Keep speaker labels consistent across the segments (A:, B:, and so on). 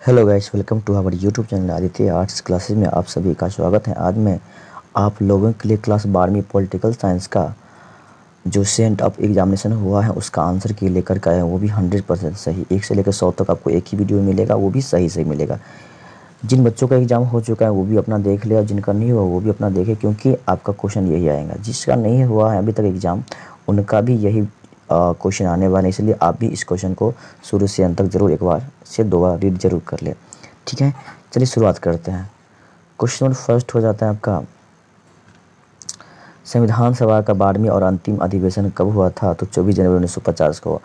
A: Hello guys, welcome to our YouTube channel Aditya Arts Classes में आप सभी का स्वागत है। आज मैं आप लोगों के लिए क्लास 12वीं पॉलिटिकल साइंस का जो सेंट ऑफ एग्जामिनेशन हुआ है उसका आंसर की लेकर के आया हूँ, वो भी 100% सही। 1 से लेकर 100 तक आपको एक ही वीडियो मिलेगा, वो भी सही सही मिलेगा। जिन बच्चों का एग्ज़ाम हो चुका है वो भी अपना देख ले और जिनका नहीं हुआ वो भी अपना देखे, क्योंकि आपका क्वेश्चन यही आएगा। जिसका नहीं हुआ है अभी तक एग्ज़ाम, उनका भी यही क्वेश्चन आने वाला है, इसलिए आप भी इस क्वेश्चन को शुरू से अंत तक ज़रूर एक बार से 2 बार रीड ज़रूर कर ले। ठीक है, चलिए शुरुआत करते हैं। क्वेश्चन नंबर फर्स्ट हो जाता है आपका, संविधान सभा का 12वीं और अंतिम अधिवेशन कब हुआ था? तो 24 जनवरी 1950 को।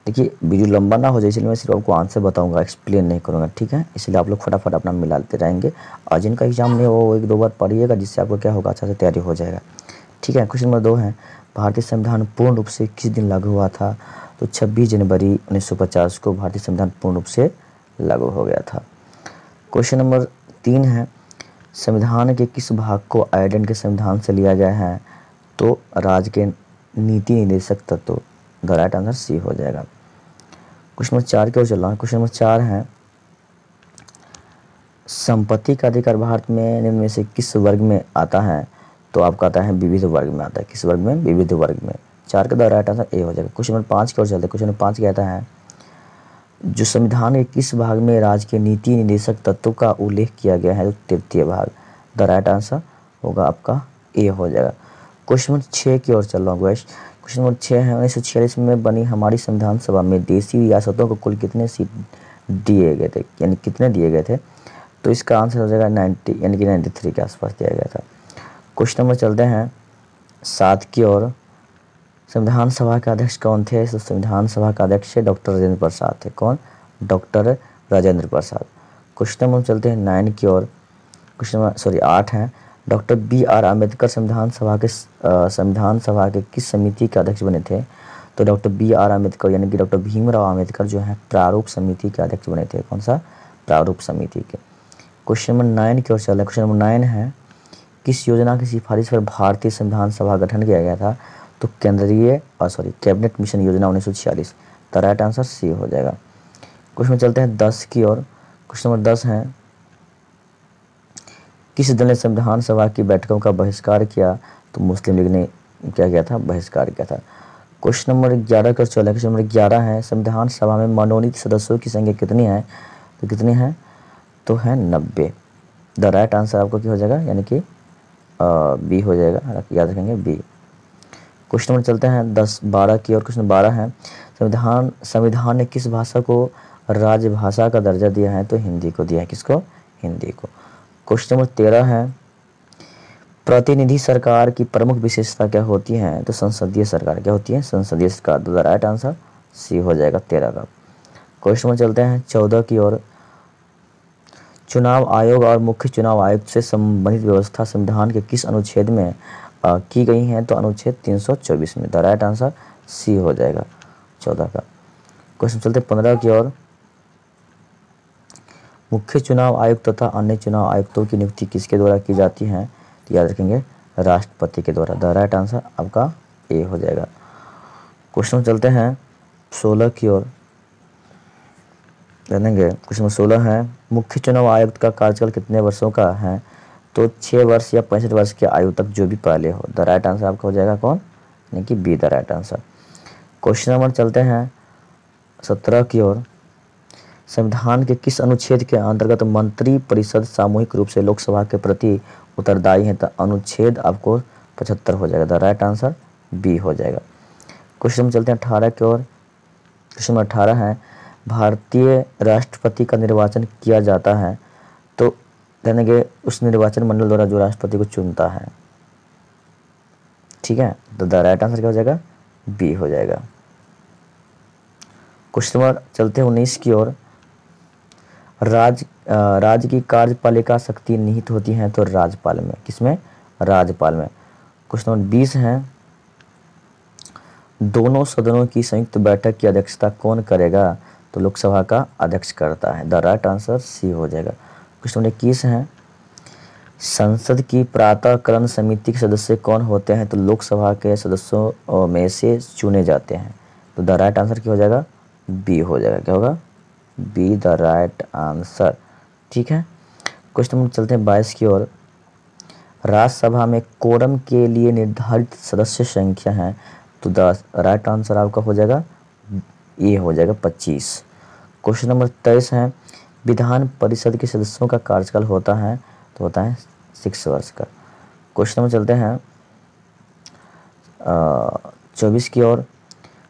A: देखिए वीडियो लंबा ना हो जाए इसलिए मैं सिर्फ आपको आंसर बताऊंगा, एक्सप्लेन नहीं करूंगा। ठीक है, इसलिए आप लोग फटाफट अपना मिलाते रहेंगे और जिनका एग्जाम नहीं हो वो 1-2 बार पढ़िएगा, जिससे आपको क्या होगा, अच्छा से तैयारी हो जाएगा। ठीक है, क्वेश्चन नंबर 2 है, भारतीय संविधान पूर्ण रूप से किस दिन लागू हुआ था? तो 26 जनवरी 1950 को भारतीय संविधान पूर्ण रूप से लागू हो गया था। क्वेश्चन नंबर 3 है, संविधान के किस भाग को आयरलैंड के संविधान से लिया गया है? तो राज्य के नीति निर्देशक तत्व। द राइट आंसर सी हो जाएगा। क्वेश्चन नंबर 4 की ओर चल रहा है। क्वेश्चन नंबर 4 है, संपत्ति का अधिकार भारत में निम्न में से किस वर्ग में आता है? तो आपका आता है विविध वर्ग में आता है। किस वर्ग में? विविध वर्ग में। 4 का द राइट आंसर ए हो जाएगा। क्वेश्चन नंबर 5 की ओर चलते हैं। क्वेश्चन नंबर 5 कहता है, जो संविधान के किस भाग में राज्य के नीति निर्देशक तत्वों का उल्लेख किया गया है? तो तृतीय भाग। द राइट आंसर होगा आपका ए हो जाएगा। क्वेश्चन नंबर 6 की ओर चल रहा हूँ गाइस। क्वेश्चन नंबर 6 है, 1946 में बनी हमारी संविधान सभा में देशी रियासतों को कुल कितने सीट दिए गए थे, यानी कितने दिए गए थे? तो इसका आंसर हो जाएगा 90 यानी कि 93 के आसपास दिया गया था। क्वेश्चन नंबर चलते हैं 7 की ओर। संविधान सभा के अध्यक्ष कौन थे? तो संविधान सभा का अध्यक्ष डॉक्टर राजेंद्र प्रसाद थे। कौन? Doctor Rajendra Prasad. Question number चलते हैं 9 की ओर। क्वेश्चन नंबर 8 है, डॉक्टर BR अम्बेडकर संविधान सभा के किस समिति के अध्यक्ष बने थे? तो डॉक्टर BR अम्बेडकर यानी कि डॉक्टर भीमराव अम्बेडकर जो है प्रारूप समिति के अध्यक्ष बने थे। कौन सा? प्रारूप समिति के। क्वेश्चन नंबर 9 की ओर चल रहा है। क्वेश्चन नंबर 9 है, किस योजना की सिफारिश पर भारतीय संविधान सभा गठन किया गया था? तो कैबिनेट मिशन योजना 1946। द राइट आंसर सी हो जाएगा। क्वेश्चन में चलते हैं 10 की ओर। क्वेश्चन नंबर 10 है, किस दल ने संविधान सभा की बैठकों का बहिष्कार किया? तो मुस्लिम लीग ने क्या किया था? बहिष्कार किया था। क्वेश्चन नंबर 11 का चला। क्वेश्चन नंबर 11 है, संविधान सभा में मनोनीत सदस्यों की संख्या कितनी है? तो कितनी है? तो है 90। द राइट आंसर आपको क्या हो जाएगा, यानी कि बी हो जाएगा, याद रखेंगे बी। क्वेश्चन नंबर चलते हैं 10-12 की और। क्वेश्चन 12 है, संविधान ने किस भाषा को राजभाषा का दर्जा दिया है? तो हिंदी को दिया है। किसको? हिंदी को। क्वेश्चन नंबर 13 है, प्रतिनिधि सरकार की प्रमुख विशेषता क्या होती है? तो संसदीय सरकार। क्या होती है? संसदीय सरकार। द राइट आंसर सी हो जाएगा 13 का। क्वेश्चन नंबर चलते हैं 14 की ओर। चुनाव आयोग और मुख्य चुनाव आयुक्त से संबंधित व्यवस्था संविधान के किस अनुच्छेद में की गई है? तो अनुच्छेद 324 में। द राइट आंसर सी हो जाएगा 14 का। क्वेश्चन चलते 15 की ओर। मुख्य चुनाव आयुक्त तथा अन्य चुनाव आयुक्तों की नियुक्ति किसके द्वारा की जाती है? तो याद रखेंगे राष्ट्रपति के द्वारा। द राइट आंसर आपका ए हो जाएगा। क्वेश्चन चलते हैं 16 की ओर, जानेंगे। क्वेश्चन नंबर 16 है, मुख्य चुनाव आयुक्त का कार्यकाल कितने वर्षों का है? तो 6 वर्ष या 65 वर्ष की आयु तक, जो भी पहले हो। द राइट आंसर आपका हो जाएगा कौन? यानी कि be the right answer. Question number चलते हैं 17 की ओर। संविधान के किस अनुच्छेद के अंतर्गत मंत्री परिषद सामूहिक रूप से लोकसभा के प्रति उत्तरदायी है? तो अनुच्छेद आपको 75 हो जाएगा। द राइट आंसर बी हो जाएगा। क्वेश्चन नंबर चलते हैं 18 की ओर। क्वेश्चन नंबर 18 है, भारतीय राष्ट्रपति का निर्वाचन किया जाता है तो यानी कि उस निर्वाचन मंडल द्वारा जो राष्ट्रपति को चुनता है। ठीक है, तो द राइट आंसर क्या हो जाएगा? बी हो जाएगा। क्वेश्चन नंबर चलते हैं 19 की ओर। राज्य की कार्यपालिका शक्ति निहित होती है तो राज्यपाल में। किसमें? राज्यपाल में। क्वेश्चन नंबर 20 है, दोनों सदनों की संयुक्त बैठक की अध्यक्षता कौन करेगा? तो लोकसभा का अध्यक्ष करता है। द राइट आंसर सी हो जाएगा। क्वेश्चन नंबर 21 है, संसद की प्रातःकरण समिति के सदस्य कौन होते हैं? तो लोकसभा के सदस्यों में से चुने जाते हैं। तो द राइट आंसर क्या हो जाएगा? बी हो जाएगा। क्या होगा? Be the right answer. ठीक है, क्वेश्चन नंबर चलते हैं 22 की ओर। राज्यसभा में कोरम के लिए निर्धारित सदस्य संख्या है, तो द राइट आंसर आपका हो जाएगा ये हो जाएगा 25। क्वेश्चन नंबर 23 है, विधान परिषद के सदस्यों का कार्यकाल होता है, तो होता है 6 वर्ष का। क्वेश्चन नंबर चलते हैं 24 की ओर।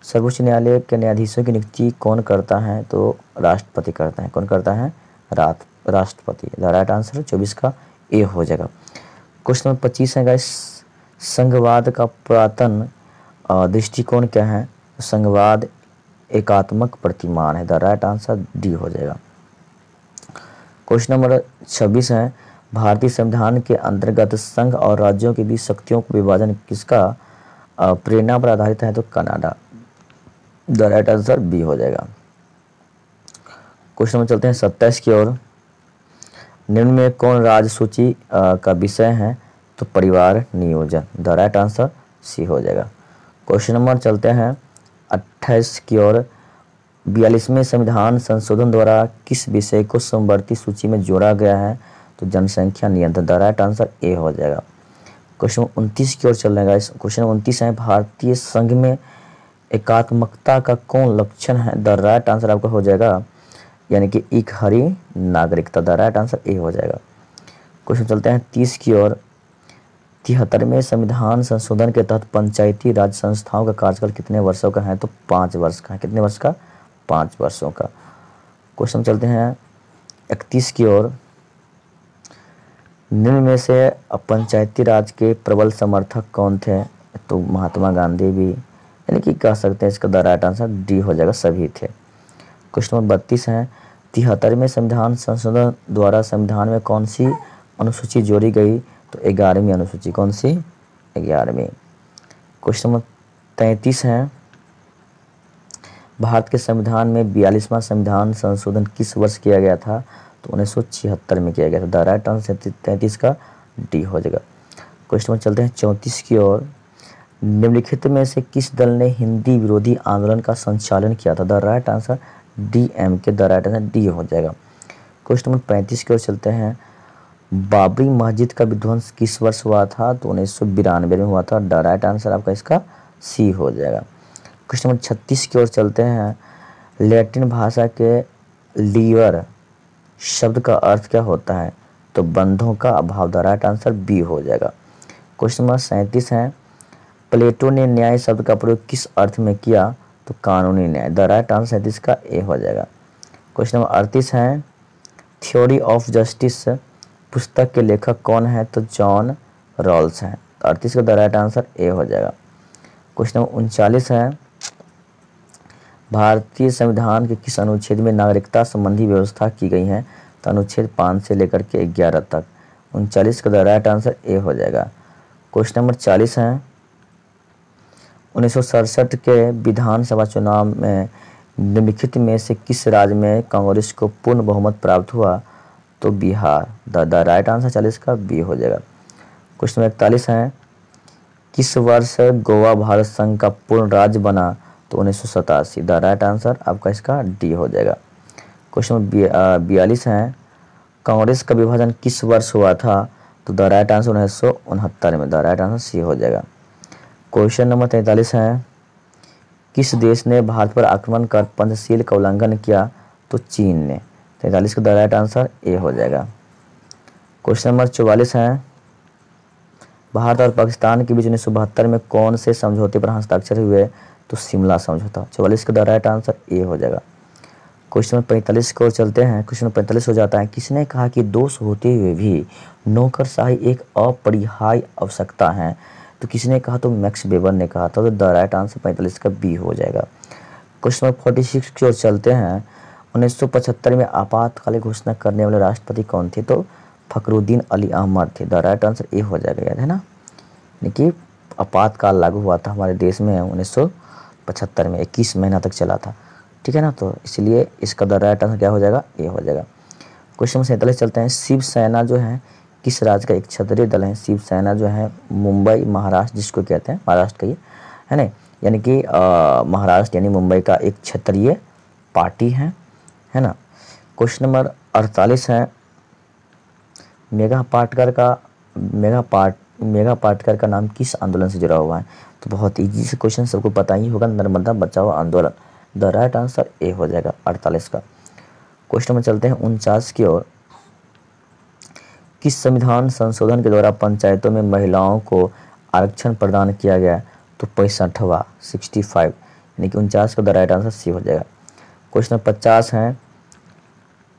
A: सर्वोच्च न्यायालय के न्यायाधीशों की नियुक्ति कौन करता है, तो राष्ट्रपति करता है। कौन करता है? राष्ट्रपति। द राइट आंसर 24 का ए हो जाएगा। क्वेश्चन नंबर 25 है गाइस, संघवाद का पुरातन दृष्टिकोण क्या है? संघवाद एकात्मक प्रतिमान है। द राइट आंसर डी हो जाएगा। क्वेश्चन नंबर 26 है, भारतीय संविधान के अंतर्गत संघ और राज्यों के बीच शक्तियों को विभाजन किसका प्रेरणा पर आधारित है, तो Canada. The right answer B हो जाएगा। क्वेश्चन नंबर चलते हैं 27 की ओर। निम्न में कौन राज्य सूची का विषय है, तो परिवार नियोजन। द राइट आंसर सी हो जाएगा। क्वेश्चन नंबर चलते हैं 28 की ओर। 42वें संविधान संशोधन द्वारा किस विषय को समवर्ती सूची में जोड़ा गया है, तो जनसंख्या नियंत्रण। द राइट आंसर ए हो जाएगा। क्वेश्चन 29 की ओर चल रहा है। क्वेश्चन 29 है, भारतीय संघ में एकात्मकता का कौन लक्षण है? द राइट आंसर आपका हो जाएगा यानी कि एक हरी नागरिकता। द राइट आंसर ए हो जाएगा। क्वेश्चन चलते हैं 30 की ओर। 73वें संविधान संशोधन के तहत पंचायती राज संस्थाओं का कार्यकाल कितने वर्षों का है, तो 5 वर्ष का है। कितने वर्ष का? 5 वर्षों का। क्वेश्चन चलते हैं 31 की ओर। निम्न में से पंचायती राज के प्रबल समर्थक कौन थे, तो महात्मा गांधी भी, यानी कि कह सकते हैं इसका द राइट आंसर डी हो जाएगा, सभी थे। क्वेश्चन नंबर 32 है, 73वें संविधान संशोधन द्वारा संविधान में कौन सी अनुसूची जोड़ी गई, तो 11वीं अनुसूची। कौन सी? 11वीं। क्वेश्चन नंबर 33 है, भारत के संविधान में 42वां संविधान संशोधन किस वर्ष किया गया था, तो 1976 में किया गया था। द राइट आंसर 33 का डी हो जाएगा। क्वेश्चन नंबर चलते हैं 34 की ओर। निम्नलिखित में से किस दल ने हिंदी विरोधी आंदोलन का संचालन किया था? The right answer DMK। The right answer D हो जाएगा। क्वेश्चन नंबर 35 की ओर चलते हैं, बाबरी मस्जिद का विध्वंस किस वर्ष हुआ था, तो 1992 में हुआ था। द राइट आंसर आपका इसका सी हो जाएगा। क्वेश्चन नंबर 36 की ओर चलते हैं, लैटिन भाषा के लीवर शब्द का अर्थ क्या होता है, तो बंधों का अभाव। द राइट आंसर बी हो जाएगा। क्वेश्चन नंबर 37 है, प्लेटो ने न्याय शब्द का प्रयोग किस अर्थ में किया, तो कानूनी न्याय। द राइट आंसर 37 का ए हो जाएगा। क्वेश्चन नंबर 38 है, थ्योरी ऑफ जस्टिस पुस्तक के लेखक कौन है, तो जॉन रॉल्स हैं। 38 का द राइट आंसर ए हो जाएगा। क्वेश्चन नंबर 39 है, भारतीय संविधान के किस अनुच्छेद में नागरिकता संबंधी व्यवस्था की गई है, तो अनुच्छेद 5 से लेकर के 11 तक। 39 का द राइट आंसर ए हो जाएगा। क्वेश्चन नंबर 40 है, 1967 के विधानसभा चुनाव में निम्नलिखित में से किस राज्य में कांग्रेस को पूर्ण बहुमत प्राप्त हुआ, तो बिहार। द राइट आंसर 40 का बी हो जाएगा। क्वेश्चन नंबर 41 है, किस वर्ष गोवा भारत संघ का पूर्ण राज्य बना, तो 1987। द राइट आंसर आपका इसका डी हो जाएगा। क्वेश्चन नंबर 42 है, कांग्रेस का विभाजन किस वर्ष हुआ था, तो द राइट आंसर 1969 में। द राइट आंसर सी हो जाएगा। क्वेश्चन नंबर 43 है, किस देश ने भारत पर आक्रमण कर पंचशील का उल्लंघन किया, तो चीन ने। 43 का द राइट आंसर ए हो जाएगा। क्वेश्चन नंबर 44 है, भारत और पाकिस्तान के बीच 1972 में कौन से समझौते पर हस्ताक्षर हुए, तो शिमला समझौता। 44 का द राइट आंसर ए हो जाएगा। क्वेश्चन नंबर 45 को चलते हैं। क्वेश्चन नंबर 45 हो जाता है, किसने कहा कि दोष होते हुए भी नौकरशाही एक अपरिहार्य आवश्यकता है, तो किसने कहा, तो मैक्स वेबर ने कहा था। तो द राइट आंसर 45 का बी हो जाएगा। क्वेश्चन नंबर 46 की ओर चलते हैं, 1975 में आपातकालीन घोषणा करने वाले राष्ट्रपति कौन थे, तो फखरुद्दीन अली अहमद थे। द राइट आंसर ए हो जाएगा, याद है ना, यानी कि आपातकाल लागू हुआ था हमारे देश में 1975 में, 21 महीना तक चला था। ठीक है ना, तो इसलिए इसका द राइट आंसर क्या हो जाएगा, ए हो जाएगा। क्वेश्चन नंबर 47 चलते हैं, शिवसेना जो है किस राज्य का एक क्षत्रिय दल है। शिवसेना जो है मुंबई महाराष्ट्र जिसको कहते हैं, महाराष्ट्र का ये है ना, यानी कि महाराष्ट्र यानी मुंबई का एक क्षत्रिय पार्टी है है ना। क्वेश्चन नंबर 48 है, मेघा पाटकर का नाम किस आंदोलन से जुड़ा हुआ है। तो बहुत इजी से क्वेश्चन, सबको पता ही होगा, नर्मदा बचाओ आंदोलन। द राइट आंसर ए हो जाएगा 48 का। क्वेश्चन में चलते हैं 49 की ओर। किस संविधान संशोधन के द्वारा पंचायतों में महिलाओं को आरक्षण प्रदान किया गया। तो 65वां 65, यानी कि 49 का द राइट आंसर सी हो जाएगा। क्वेश्चन 50 है,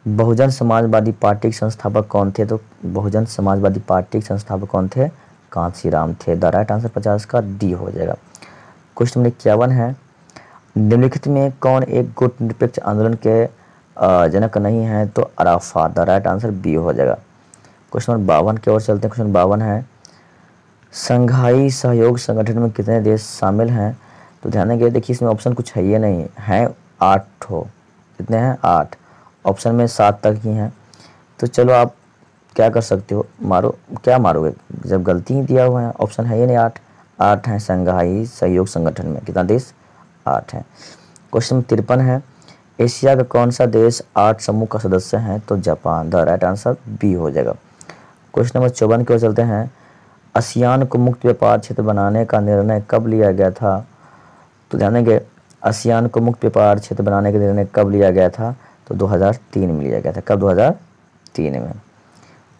A: बहुजन समाजवादी पार्टी के संस्थापक कौन थे। तो बहुजन समाजवादी पार्टी के संस्थापक कौन थे, कांशीराम थे। द राइट आंसर 50 का डी हो जाएगा। क्वेश्चन नंबर 51 है, निम्नलिखित में कौन एक गुट निरपेक्ष आंदोलन के जनक नहीं है। तो Arafat. The right answer B हो जाएगा। क्वेश्चन नंबर 52 की ओर चलते हैं। क्वेश्चन 52 है, संघाई सहयोग संगठन में कितने देश शामिल हैं। तो ध्यान देंगे, देखिए इसमें ऑप्शन कुछ है ये नहीं है, 8 हो। कितने हैं, 8। ऑप्शन में 7 तक ही हैं। तो चलो आप क्या कर सकते हो, मारो, क्या मारोगे, जब गलती ही दिया हुआ है, ऑप्शन है ये नहीं, 8 हैं संघाई सहयोग संगठन में। कितना देश, 8 हैं। क्वेश्चन 53 है, एशिया का कौन सा देश 8 समूह का सदस्य है। तो Japan. The right answer B हो जाएगा। क्वेश्चन नंबर 54 की ओर चलते हैं, आसियान को मुक्त व्यापार क्षेत्र बनाने का निर्णय कब लिया गया था। तो ध्यान देंगे, आसियान को मुक्त व्यापार क्षेत्र बनाने का निर्णय कब लिया गया था। तो 2003 में लिया गया था। कब, 2003 में।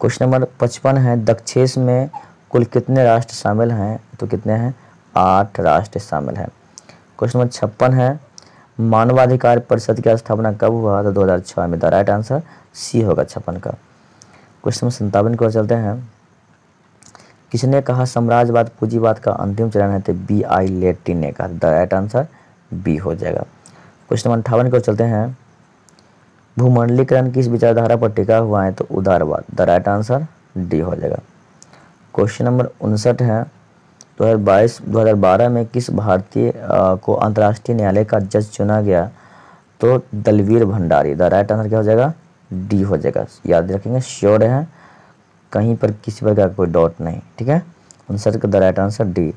A: क्वेश्चन नंबर 55 है, दक्षेस में कुल कितने राष्ट्र शामिल हैं। तो कितने हैं, 8 राष्ट्र शामिल हैं। क्वेश्चन नंबर 56 है, मानवाधिकार परिषद की स्थापना कब हुआ। तो 2006 में। द राइट आंसर सी होगा 56 का। क्वेश्चन नंबर 57 की ओर चलते हैं, किसने कहा साम्राज्यवाद पूंजीवाद का अंतिम चरण है। तो B.I. लेटिन ने कहा। द राइट आंसर बी हो जाएगा। क्वेश्चन नंबर 58 की ओर चलते हैं, भूमंडलीकरण किस विचारधारा पर टिका हुआ है। तो उदारवाद। द राइट आंसर डी हो जाएगा। क्वेश्चन नंबर 59 है, 2012 में किस भारतीय को अंतर्राष्ट्रीय न्यायालय का जज चुना गया। तो Dalveer Bhandari. The right answer क्या हो जाएगा, डी हो जाएगा। याद रखेंगे, श्योर है, कहीं पर किसी प्रकार का कोई डाउट नहीं, ठीक है। 59 का the right answer D.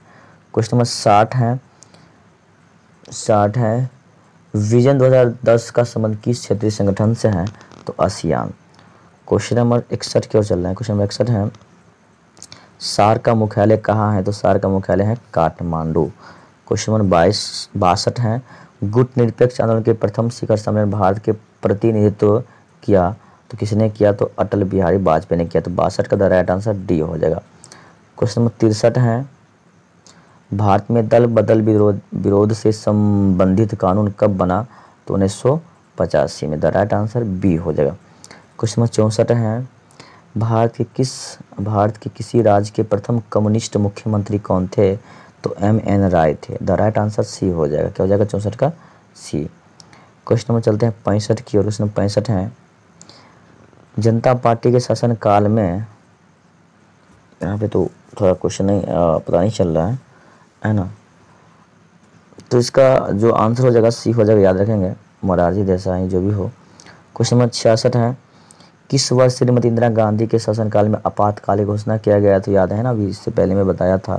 A: Question number 60 है, विजन 2010 का संबंध किस क्षेत्रीय संगठन से है। तो आसियान। क्वेश्चन नंबर 61 की ओर चल रहा है। क्वेश्चन नंबर 61 है, सार्क का मुख्यालय कहाँ है। तो सार्क का मुख्यालय है काठमांडू। क्वेश्चन नंबर 62 है, गुट निरपेक्ष आंदोलन के प्रथम शिखर सम्मेलन भारत के प्रतिनिधित्व किया। तो किसने किया। तो अटल बिहारी वाजपेयी ने किया। तो 62 का द राइट आंसर डी हो जाएगा। क्वेश्चन नंबर 63 है, भारत में दल बदल विरोध से संबंधित कानून कब बना। तो 1985 में। द राइट आंसर बी हो जाएगा। क्वेश्चन नंबर 64 है, भारत के किसी राज्य के प्रथम कम्युनिस्ट मुख्यमंत्री कौन थे। तो M.N. राय थे। द राइट आंसर सी हो जाएगा। क्या हो जाएगा, 64 का सी। क्वेश्चन नंबर चलते हैं 65 की ओर। क्वेश्चन नंबर 65 है, जनता पार्टी के शासनकाल में, यहाँ पे तो थोड़ा क्वेश्चन नहीं पता नहीं चल रहा है ना। तो इसका जो आंसर हो जाएगा सी हो जाएगा, याद रखेंगे, मोरारजी देसाई जो भी हो। क्वेश्चन नंबर 66 है, किस वर्ष श्रीमती इंदिरा गांधी के शासनकाल में आपातकाल घोषणा किया गया। तो याद है ना, अभी इससे पहले मैं बताया था,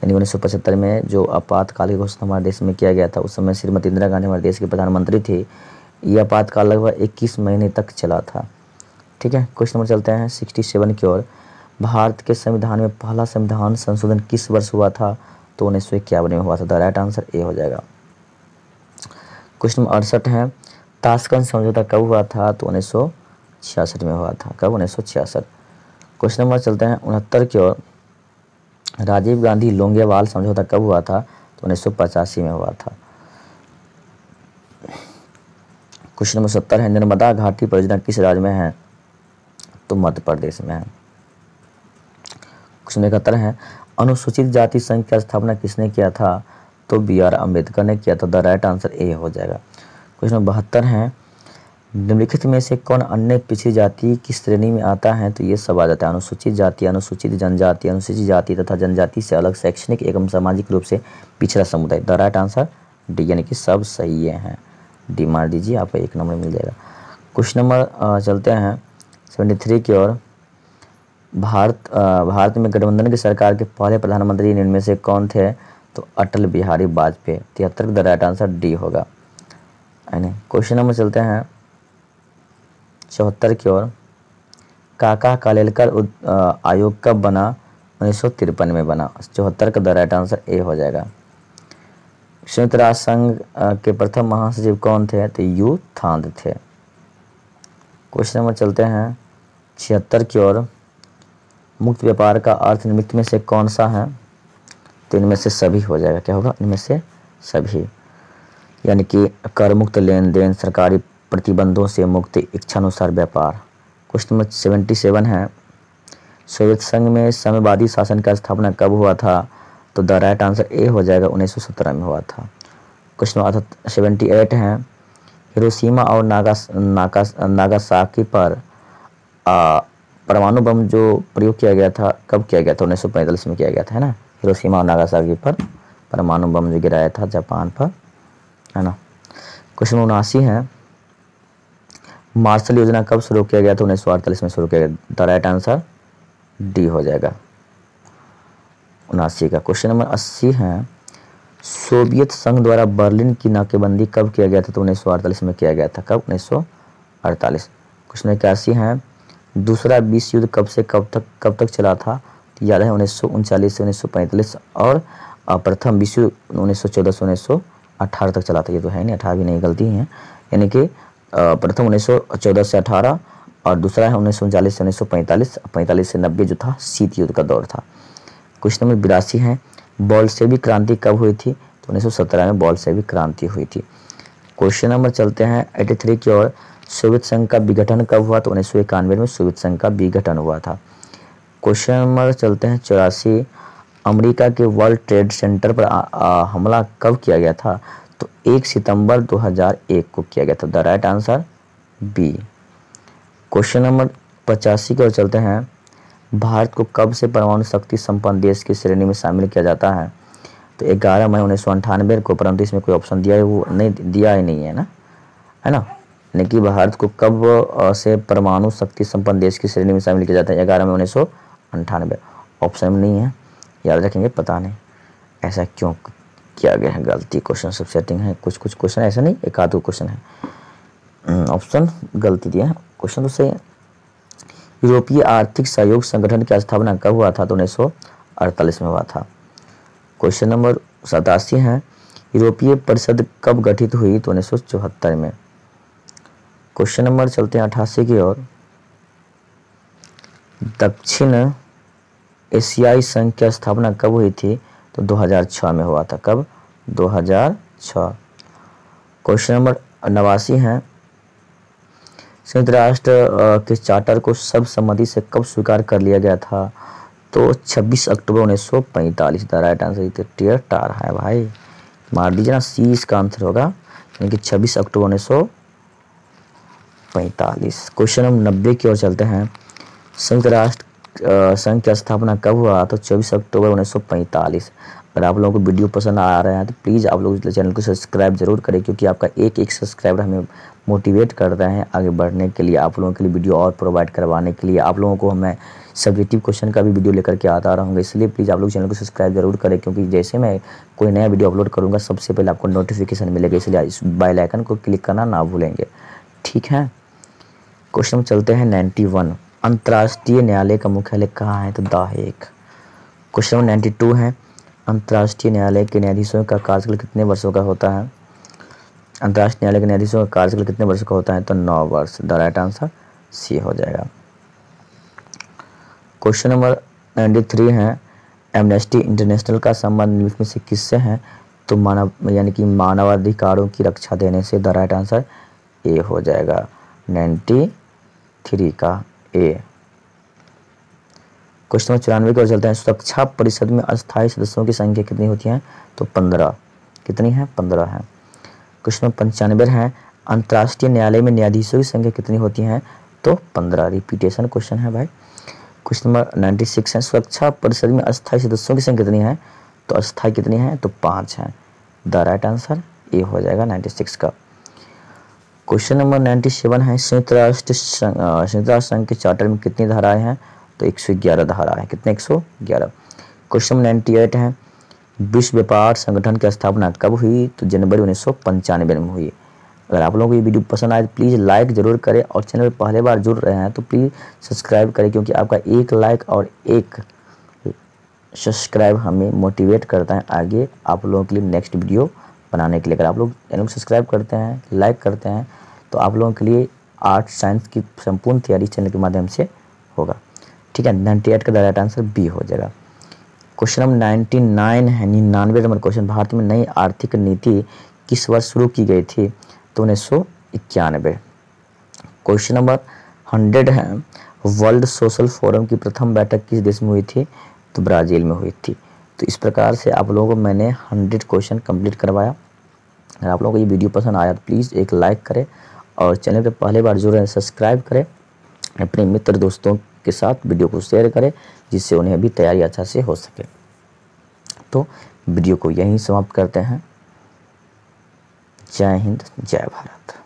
A: यानी 1975 में जो आपातकाल घोषणा हमारे देश में किया गया था, उस समय श्रीमती इंदिरा गांधी हमारे देश के प्रधानमंत्री थी। यह आपातकाल लगभग 21 महीने तक चला था, ठीक है। क्वेश्चन नंबर चलते हैं 67 की ओर, भारत के संविधान में पहला संविधान संशोधन किस वर्ष हुआ था। तो 1951 में हुआ था। द राइट आंसर ए हो जाएगा। क्वेश्चन नंबर 68 है, ताशकंद समझौता कब हुआ था। तो 1966 में हुआ था। कब, 1966। क्वेश्चन नंबर चलते हैं 69 की ओर, राजीव गांधी लोंगेवाल समझौता कब हुआ था। तो 1985 में हुआ था। क्वेश्चन नंबर 70 है, नर्मदा घाटी परियोजना किस राज्य में है। तो मध्य प्रदेश में है। क्वेश्चन 71 है, अनुसूचित जाति संघ की स्थापना किसने किया था। तो B.R. अम्बेडकर ने किया था। द राइट आंसर ए हो जाएगा। क्वेश्चन नंबर 72 है, निम्नलिखित में से कौन अन्य पिछड़ी जाति की श्रेणी में आता है। तो ये सब आ जाता है, अनुसूचित जाति, अनुसूचित जनजाति, अनुसूचित जाति तथा जनजाति से अलग शैक्षणिक एवं सामाजिक रूप से पिछड़ा समुदाय। द राइट आंसर डी, यानी कि सब सही हैं। डी मार दीजिए, आपको 1 नंबर मिल जाएगा। क्वेश्चन नंबर चलते हैं 73 की ओर, भारत में गठबंधन की सरकार के पहले प्रधानमंत्री इनमें से कौन थे। तो Atal Bihari Vajpayee. 73 the right answer D होगा। क्वेश्चन नंबर चलते हैं 74 की ओर। काका कालेलकर आयोग कब बना? 1953 में बना। 74 का द राइट आंसर ए हो जाएगा। संयुक्त राष्ट्र संघ के प्रथम महासचिव कौन थे? तो यू थांद थे। क्वेश्चन नंबर चलते हैं 76 की ओर। मुक्त व्यापार का अर्थ निम्नलिखित में से कौन सा है? तो इनमें से सभी हो जाएगा। क्या होगा? इनमें से सभी, यानी कि कर मुक्त लेन देन, सरकारी प्रतिबंधों से मुक्ति, इच्छानुसार व्यापार। क्वेश्चन नंबर 77 है। सोवियत संघ में साम्यवादी शासन का स्थापना कब हुआ था? तो द राइट आंसर ए हो जाएगा, 1917 में हुआ था। क्वेश्चन नंबर 78 है। हिरोशिमा और नागासाकी पर परमाणु बम जो प्रयोग किया गया था कब किया गया था? 1945 में किया गया था, है ना। हिरोशिमा और नागासाकी पर परमाणु बम जो गिराया था जापान पर, है ना। क्वेश्चन 79 है। मार्शल योजना कब शुरू किया गया था? 1948 में शुरू किया गया। द राइट आंसर डी हो जाएगा, 79 का। क्वेश्चन नंबर 80 है। सोवियत संघ द्वारा बर्लिन की नाकेबंदी कब किया गया था? तो 1948 में किया गया था। कब? 1948। क्वेश्चन 81 है। दूसरा विश्व युद्ध कब से कब तक चला था? तो याद है 1939 से 1945, और प्रथम विश्व युद्ध 1914 से 1918 तक चला था। ये तो है नहीं, 18 भी नहीं, गलती है। यानी कि प्रथम 1914 से 18 और दूसरा है 1939 से 1945, 45 से 90 जो था शीत युद्ध का दौर था। क्वेश्चन नंबर 82 है। बोल्शेविक क्रांति कब हुई थी? तो 1917 में बोल्शेविक क्रांति हुई थी। क्वेश्चन नंबर चलते हैं 83 की ओर। सोवियत संघ का विघटन कब हुआ? तो 1991 में सोवियत संघ का विघटन हुआ था। क्वेश्चन नंबर चलते हैं 84। अमेरिका के वर्ल्ड ट्रेड सेंटर पर हमला कब किया गया था? तो 1 सितंबर 2001 को किया गया था। The right answer B. Question number 85 की ओर चलते हैं। भारत को कब से परमाणु शक्ति संपन्न देश की श्रेणी में शामिल किया जाता है? तो 11 मई 1998 को, परंतु इसमें कोई ऑप्शन दिया है वो नहीं, दिया ही नहीं है ना, है ना। यानी कि भारत को कब से परमाणु शक्ति संपन्न देश की श्रेणी में शामिल किया जाता है? 11 मई 1998। ऑप्शन में नहीं है, याद रखेंगे। पता नहीं ऐसा क्यों किया गया है, गलती क्वेश्चन सब सेटिंग है। कुछ क्वेश्चन ऐसा नहीं, एक आध क्वेश्चन है ऑप्शन गलती दिया है क्वेश्चन। तो से यूरोपीय आर्थिक सहयोग संगठन की स्थापना कब हुआ था? तो 1948 में हुआ था। क्वेश्चन नंबर 87 है। यूरोपीय परिषद कब गठित हुई? तो 1974 में। क्वेश्चन नंबर चलते हैं 88 की ओर। दक्षिण एशियाई संघ की स्थापना कब हुई थी? तो 2006 में हुआ था। कब? 2006। क्वेश्चन नंबर 89 है। संयुक्त राष्ट्र के चार्टर को सर्वसम्मति से कब स्वीकार कर लिया गया था? तो 26 अक्टूबर 1945। द राइट आंसर टियर टार है भाई, मार दीजिए ना, सी इसका आंसर होगा, यानी कि 26 अक्टूबर 1945। क्वेश्चन नंबर 90 की ओर चलते हैं। संयुक्त राष्ट्र संघ की स्थापना कब हुआ? तो 24 अक्टूबर 1945। अगर आप लोगों को वीडियो पसंद आ रहे हैं तो प्लीज़ आप लोग चैनल को सब्सक्राइब जरूर करें, क्योंकि आपका एक सब्सक्राइबर हमें मोटिवेट कर रहे हैं आगे बढ़ने के लिए, आप लोगों के लिए वीडियो और प्रोवाइड करवाने के लिए। आप लोगों को मैं सब्जेक्टिव क्वेश्चन का भी वीडियो लेकर के आता रहूँगा, इसलिए प्लीज़ आप लोग चैनल को सब्सक्राइब जरूर करें, क्योंकि जैसे मैं कोई नया वीडियो अपलोड करूँगा सबसे पहले आपको नोटिफिकेशन मिलेगा, इसलिए इस बेल आइकन को क्लिक करना ना भूलेंगे, ठीक है। क्वेश्चन चलते हैं 91। अंतर्राष्ट्रीय न्यायालय का मुख्यालय कहाँ है? तो द हेग। क्वेश्चन नंबर 92 है। अंतर्राष्ट्रीय न्यायालय के न्यायाधीशों का कार्यकाल कितने वर्षों का होता है? अंतर्राष्ट्रीय न्यायालय के न्यायाधीशों का कार्यकाल कितने वर्षों का होता है? तो 9 वर्ष। द राइट आंसर सी हो जाएगा। क्वेश्चन नंबर 93 है। एमनेस्टी इंटरनेशनल का संबंध निम्नलिखित में से किससे है? तो मानव यानी कि मानवाधिकारों की रक्षा देने से। द राइट आंसर ए हो जाएगा, 93 का ए। क्वेश्चन नंबर 94 की ओर चलते हैं। सुरक्षा परिषद में अस्थायी सदस्यों की संख्या कितनी होती है? तो 15। कितनी है? 15 है। क्वेश्चन नंबर 95 है। अंतर्राष्ट्रीय न्यायालय में न्यायाधीशों की संख्या कितनी होती है? तो 15। रिपीटेशन क्वेश्चन है भाई। क्वेश्चन नंबर 96 है। सुरक्षा परिषद में अस्थायी सदस्यों की संख्या कितनी है? तो अस्थायी कितनी है? तो 5 है। द राइट आंसर ए हो जाएगा, 96 का। क्वेश्चन नंबर 97 है। संयुक्त राष्ट्र संघ के चार्टर में कितनी धाराएं हैं? तो 111 धारा है। कितने? 111। क्वेश्चन नंबर 98 है। विश्व व्यापार संगठन की स्थापना कब हुई? तो जनवरी 1995 में हुई। अगर आप लोगों को ये वीडियो पसंद आए तो प्लीज़ लाइक ज़रूर करें, और चैनल पर पहले बार जुड़ रहे हैं तो प्लीज़ सब्सक्राइब करें, क्योंकि आपका एक लाइक और एक सब्सक्राइब हमें मोटिवेट करता है आगे आप लोगों के लिए नेक्स्ट वीडियो बनाने के लिए। अगर आप लोग चैनल को सब्सक्राइब करते हैं, लाइक करते हैं, तो आप लोगों के लिए आर्ट साइंस की संपूर्ण तैयारी चैनल के माध्यम से होगा। ठीक है, 98 का राइट आंसर बी हो जाएगा। क्वेश्चन नंबर 99 है, 99 नंबर क्वेश्चन, भारत में नई आर्थिक नीति किस वर्ष शुरू की गई थी? तो 1991। क्वेश्चन नंबर 100 है, वर्ल्ड सोशल फोरम की प्रथम बैठक किस देश में हुई थी? तो ब्राज़ील में हुई थी। तो इस प्रकार से आप लोगों को मैंने 100 क्वेश्चन कंप्लीट करवाया। अगर आप लोगों को ये वीडियो पसंद आया तो प्लीज़ एक लाइक करें, और चैनल पे पहले बार जुड़े हैं सब्सक्राइब करें, अपने मित्र दोस्तों के साथ वीडियो को शेयर करें, जिससे उन्हें भी तैयारी अच्छा से हो सके। तो वीडियो को यहीं समाप्त करते हैं। जय हिंद, जय भारत।